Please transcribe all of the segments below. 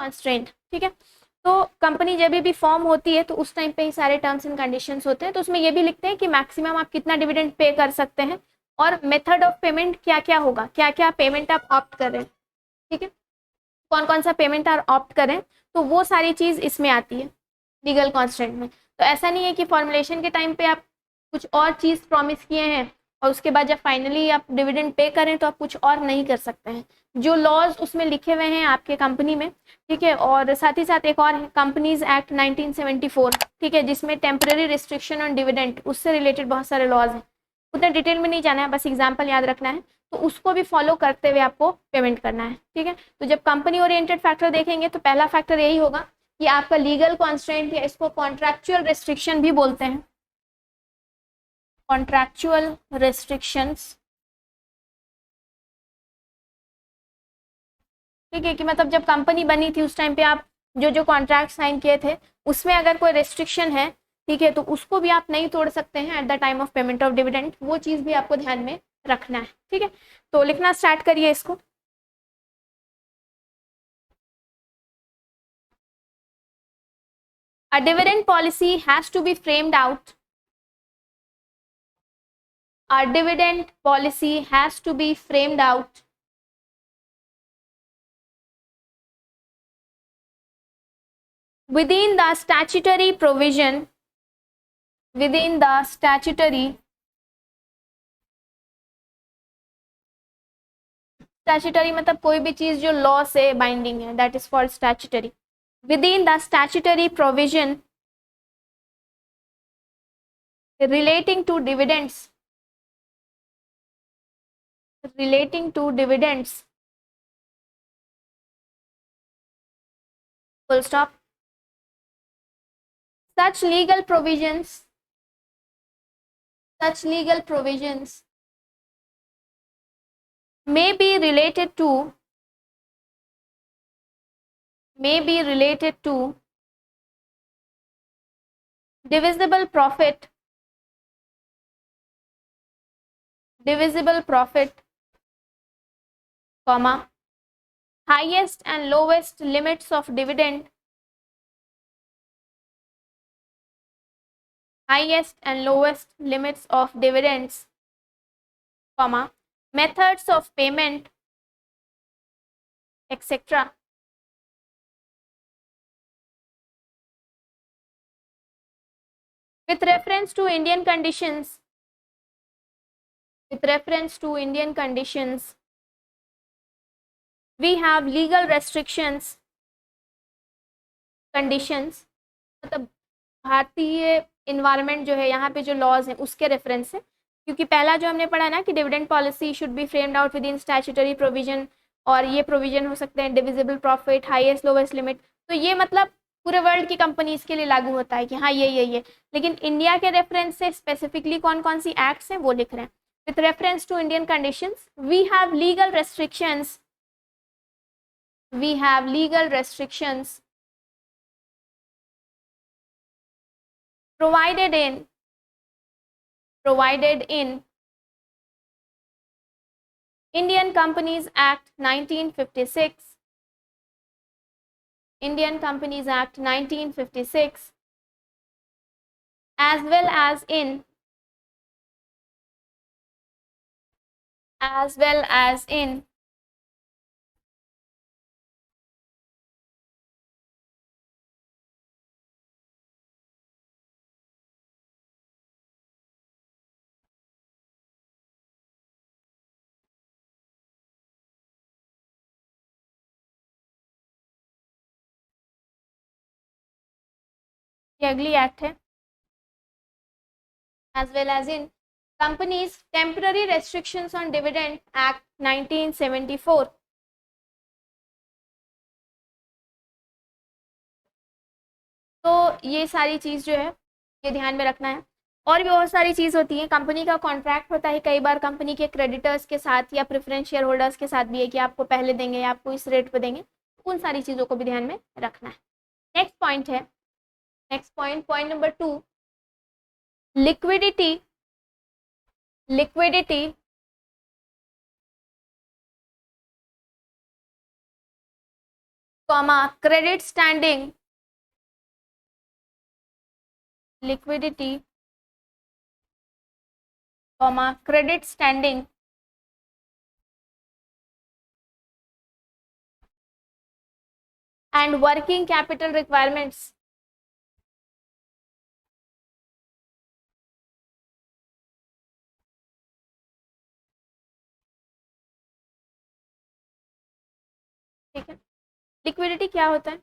Constraint, ठीक है। तो कंपनी जब भी फॉर्म होती है तो उस टाइम पे ही सारे टर्म्स एंड कंडीशंस होते हैं, तो उसमें ये भी लिखते हैं कि मैक्सिमम आप कितना डिविडेंड पे कर सकते हैं और मेथड ऑफ पेमेंट क्या क्या होगा, क्या क्या पेमेंट आप ऑप्ट कर रहे हैं, ठीक है, कौन कौन सा पेमेंट आप ऑप्ट करें, तो वो सारी चीज इसमें आती है लीगल कॉन्स्टेंट में। तो ऐसा नहीं है कि फॉर्मुलेशन के टाइम पे आप कुछ और चीज प्रॉमिस किए हैं और उसके बाद जब फाइनली आप डिविडेंड पे करें तो आप कुछ और नहीं कर सकते हैं। जो लॉज उसमें लिखे हुए हैं आपके कंपनी में, ठीक है। और साथ ही साथ एक और है कंपनीज एक्ट 1974, ठीक है, जिसमें टेम्पररी रिस्ट्रिक्शन ऑन डिविडेंड, उससे रिलेटेड बहुत सारे लॉज हैं। उतना डिटेल में नहीं जाना है, बस एग्जाम्पल याद रखना है, तो उसको भी फॉलो करते हुए आपको पेमेंट करना है, ठीक है। तो जब कंपनी ओरिएंटेड फैक्टर देखेंगे तो पहला फैक्टर यही होगा कि आपका लीगल कॉन्स्ट्रेंट, या इसको कॉन्ट्रैक्चुअल रेस्ट्रिक्शन भी बोलते हैं, कॉन्ट्रैक्चुअल रेस्ट्रिक्शंस, ठीक है, कि मतलब जब कंपनी बनी थी उस टाइम पे आप जो जो कॉन्ट्रैक्ट साइन किए थे उसमें अगर कोई रेस्ट्रिक्शन है, ठीक है, तो उसको भी आप नहीं तोड़ सकते हैं at the time of payment of dividend, वो चीज भी आपको ध्यान में रखना है, ठीक है। तो लिखना स्टार्ट करिए इसको। A dividend policy has to be framed out. A dividend policy has to be framed out within the statutory provision, within the statutory मतलब कोई भी चीज जो लॉ से बाइंडिंग है, that is called statutory. Within the statutory provision relating to dividends, relating to dividends, full stop. Such legal provisions, such legal provisions may be related to, may be related to divisible profit, divisible profit, comma, highest and lowest limits of dividend, highest and lowest limits of dividends, comma, methods of payment, etc. With reference to Indian conditions, with reference to Indian conditions, we have legal restrictions, conditions, मतलब भारतीय environment जो है यहाँ पे जो laws हैं उसके reference से, क्योंकि पहला जो हमने पढ़ा ना कि dividend policy should be framed out with in statutory provision, और ये प्रोविजन हो सकते हैं divisible profit, highest lowest limit, तो ये मतलब पूरे वर्ल्ड की कंपनीज के लिए लागू होता है कि हाँ ये, लेकिन इंडिया के रेफरेंस से स्पेसिफिकली कौन कौन सी एक्ट्स हैं वो लिख रहे हैं। With reference to Indian conditions we have legal restrictions, we have legal restrictions provided in Indian Companies Act 1956, Indian Companies Act 1956, as well as in ये अगली एक्ट है, as well as in Companies Temporary Restrictions on Dividend Act 1974, तो ये सारी चीज जो है ये ध्यान में रखना है। और भी बहुत सारी चीज होती है, कंपनी का कॉन्ट्रैक्ट होता है कई बार कंपनी के क्रेडिटर्स के साथ या प्रेफरेंस शेयर होल्डर्स के साथ भी है कि आपको पहले देंगे या आपको इस रेट पे देंगे, उन सारी चीजों को भी ध्यान में रखना है। नेक्स्ट पॉइंट है, next point, point number 2, liquidity, liquidity comma credit standing, liquidity, comma credit standing and working capital requirements. ठीक है, लिक्विडिटी क्या होता है?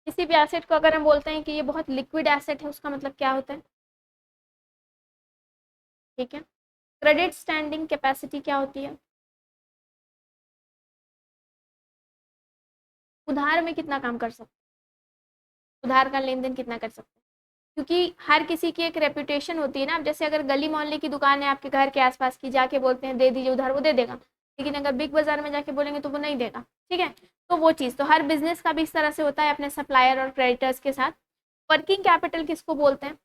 किसी भी एसेट को अगर हम बोलते हैं कि ये बहुत लिक्विड एसेट है, उसका मतलब क्या होता है? ठीक है, क्रेडिट स्टैंडिंग कैपेसिटी क्या होती है? उधार में कितना काम कर सकते हैं, उधार का लेन देन कितना कर सकते हैं, क्योंकि हर किसी की एक रेपुटेशन होती है ना। अब जैसे अगर गली मोहल्ले की दुकान है आपके घर के आसपास की, जाके बोलते हैं दे दीजिए उधार, वो दे देगा, लेकिन अगर बिग बाजार में जाके बोलेंगे तो वो नहीं देगा। ठीक है, तो वो चीज़ तो हर बिजनेस का भी इस तरह से होता है अपने सप्लायर और क्रेडिटर्स के साथ। वर्किंग कैपिटल किसको बोलते हैं?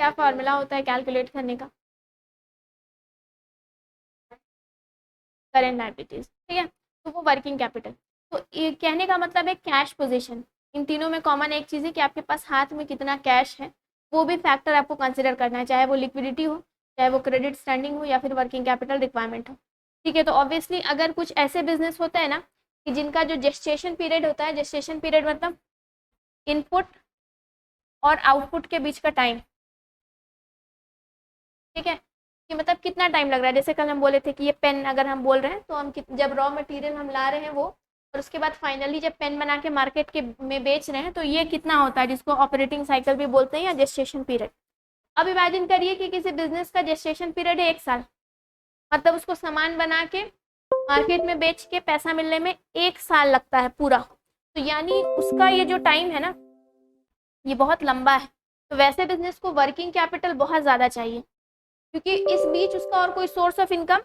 क्या फॉर्मूला होता है कैलकुलेट करने का? Current liabilities. ठीक है, तो वो वर्किंग कैपिटल। तो ये कहने का मतलब है कैश पोजीशन। इन तीनों में कॉमन एक चीज़ है कि आपके पास हाथ में कितना कैश है, वो भी फैक्टर आपको कंसिडर करना है, चाहे वो लिक्विडिटी हो, चाहे वो क्रेडिट स्टैंडिंग हो, या फिर वर्किंग कैपिटल रिक्वायरमेंट हो। ठीक है, तो ऑब्वियसली अगर कुछ ऐसे बिजनेस होता है ना कि जिनका जो जेस्टेशन पीरियड होता है, जेस्टेशन पीरियड मतलब इनपुट और आउटपुट के बीच का टाइम। ठीक है, कि मतलब कितना टाइम लग रहा है। जैसे कल हम बोले थे कि ये पेन अगर हम बोल रहे हैं तो हम जब रॉ मटेरियल हम ला रहे हैं वो, और उसके बाद फाइनली जब पेन बना के मार्केट के में बेच रहे हैं, तो ये कितना होता है, जिसको ऑपरेटिंग साइकिल भी बोलते हैं या जेस्टेशन पीरियड। अब इमेजिन करिए कि किसी बिजनेस का जेस्टेशन पीरियड है 1 साल, मतलब उसको सामान बना के मार्केट में बेच के पैसा मिलने में 1 साल लगता है पूरा। तो यानी उसका ये जो टाइम है ना, ये बहुत लंबा है। तो वैसे बिजनेस को वर्किंग कैपिटल बहुत ज़्यादा चाहिए, क्योंकि इस बीच उसका और कोई सोर्स ऑफ इनकम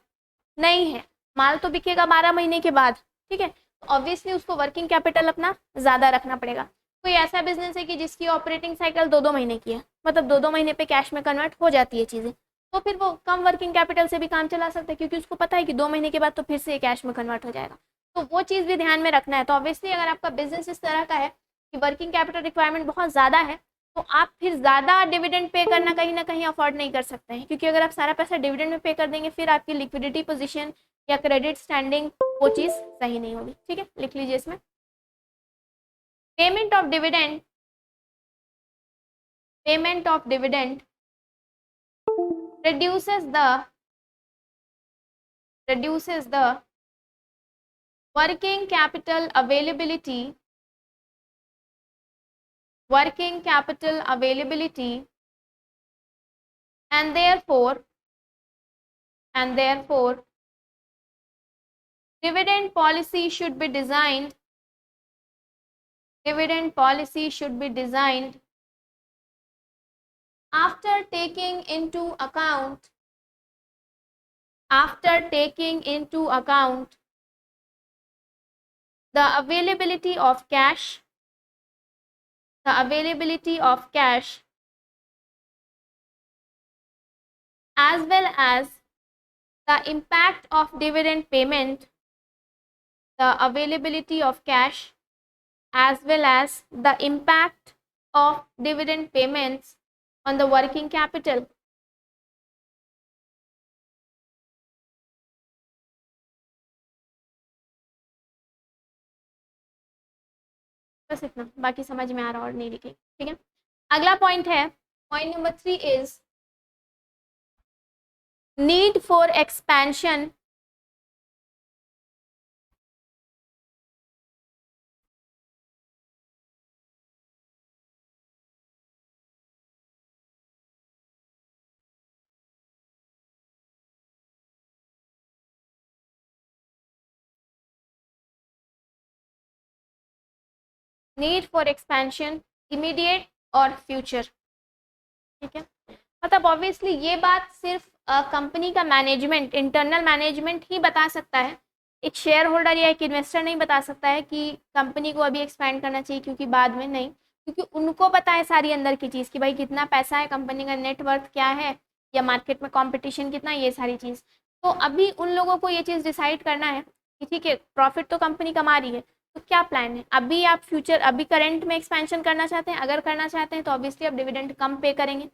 नहीं है। माल तो बिकेगा 12 महीने के बाद। ठीक है, तो ऑब्वियसली उसको वर्किंग कैपिटल अपना ज़्यादा रखना पड़ेगा। कोई ऐसा बिजनेस है कि जिसकी ऑपरेटिंग साइकिल 2-2 महीने की है, मतलब 2-2 महीने पे कैश में कन्वर्ट हो जाती है चीज़ें, तो फिर वो कम वर्किंग कैपिटल से भी काम चला सकता है, क्योंकि उसको पता है कि 2 महीने के बाद तो फिर से कैश में कन्वर्ट हो जाएगा। तो वो चीज़ भी ध्यान में रखना है। तो ऑब्वियसली अगर आपका बिजनेस इस तरह का है कि वर्किंग कैपिटल रिक्वायरमेंट बहुत ज़्यादा है, तो आप फिर ज़्यादा डिविडेंड पे करना कहीं ना कहीं अफोर्ड नहीं कर सकते हैं, क्योंकि अगर आप सारा पैसा डिविडेंड में पे कर देंगे, फिर आपकी लिक्विडिटी पोजीशन या क्रेडिट स्टैंडिंग वो चीज़ सही नहीं होगी। ठीक है, लिख लीजिए इसमें payment of dividend, payment of dividend reduces the working capital availability, and therefore dividend policy should be designed after taking into account the availability of cash, as well as the impact of dividend payment, the availability of cash as well as the impact of dividend payments on the working capital. बस इतना, बाकी समझ में आ रहा और नहीं लिखेंगे। ठीक है, अगला पॉइंट है, point number 3 is need for expansion immediate और फ्यूचर। ठीक है, मतलब ऑब्वियसली ये बात सिर्फ कंपनी का मैनेजमेंट, इंटरनल मैनेजमेंट ही बता सकता है। एक शेयर होल्डर या एक इन्वेस्टर नहीं बता सकता है कि कंपनी को अभी एक्सपैंड करना चाहिए, क्योंकि बाद में नहीं, क्योंकि उनको पता है सारी अंदर की चीज़ कि भाई कितना पैसा है, कंपनी का नेटवर्थ क्या है, या मार्केट में कंपटीशन कितना, ये सारी चीज़। तो अभी उन लोगों को ये चीज़ डिसाइड करना है कि ठीक है, प्रॉफिट तो कंपनी कमा रही है, तो क्या प्लान है। अभी आप फ्यूचर, अभी करंट में एक्सपेंशन करना चाहते हैं, अगर करना चाहते हैं तो ऑब्वियसली आप डिविडेंड कम पे करेंगे,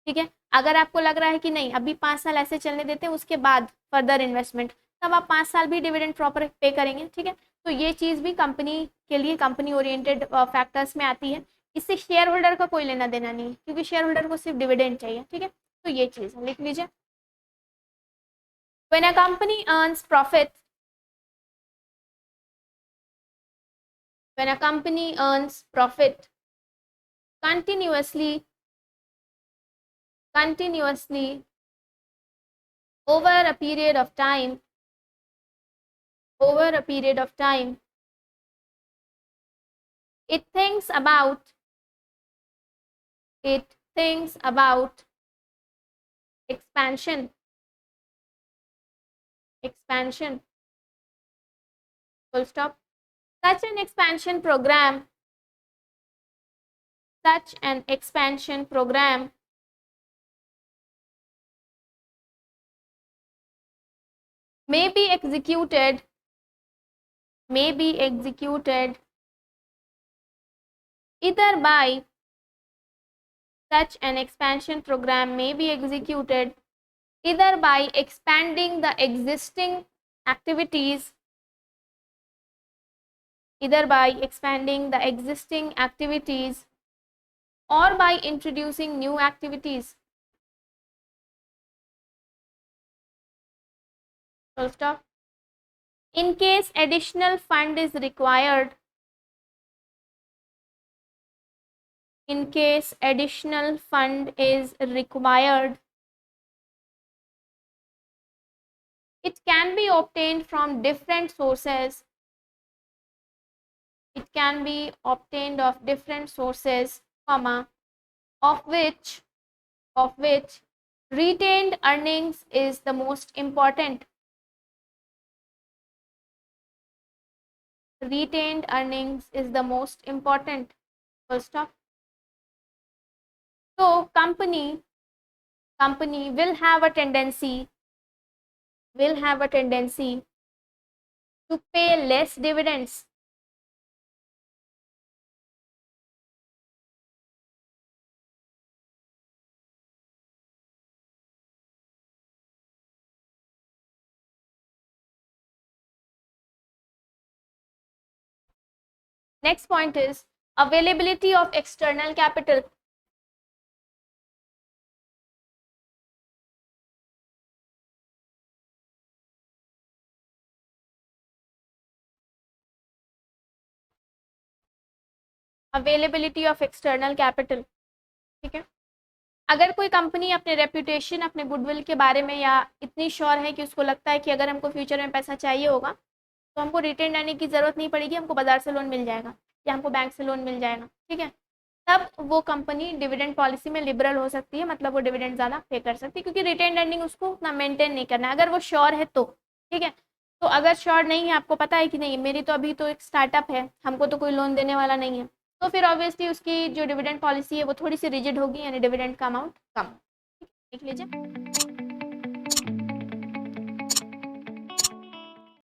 ठीक है। अगर आपको लग रहा है कि नहीं अभी 5 साल ऐसे चलने देते हैं, उसके बाद फर्दर इन्वेस्टमेंट, तब आप 5 साल भी डिविडेंड प्रॉपर पे करेंगे, ठीक है। तो ये चीज़ भी कंपनी के लिए, कंपनी ओरिएंटेड फैक्टर्स में आती है। इससे शेयर होल्डर का कोई लेना देना नहीं है, क्योंकि शेयर होल्डर को सिर्फ डिविडेंड चाहिए, ठीक है। तो ये चीज़ लिख लीजिए। When a company earns profit, when a company earns profit continuously over a period of time, it thinks about expansion, full stop. Such an expansion program may be executed either by expanding the existing activities, or by introducing new activities. Full stop. In case additional fund is required, it can be obtained from different sources. Comma, of which retained earnings is the most important. Full stop. So company will have a tendency to pay less dividends. Next point is availability of external capital. Availability of external capital, ठीक है। अगर कोई company अपने reputation, अपने goodwill के बारे में या इतनी श्योर है कि उसको लगता है कि अगर हमको फ्यूचर में पैसा चाहिए होगा तो हमको रिटेन रहने की ज़रूरत नहीं पड़ेगी, हमको बाजार से लोन मिल जाएगा या हमको बैंक से लोन मिल जाएगा, ठीक है, तब वो कंपनी डिविडेंड पॉलिसी में लिबरल हो सकती है, मतलब वो डिविडेंड ज़्यादा पे कर सकती है, क्योंकि रिटेन अर्निंग उसको उतना मेंटेन नहीं करना है, अगर वो श्योर है तो, ठीक है। तो अगर श्योर नहीं है, आपको पता है कि नहीं मेरी तो अभी तो एक स्टार्टअप है, हमको तो कोई लोन देने वाला नहीं है, तो फिर ऑब्वियसली उसकी जो डिविडेंड पॉलिसी है वो थोड़ी सी रिजिड होगी, यानी डिविडेंड का अमाउंट कम, ठीक है, लिख लीजिए।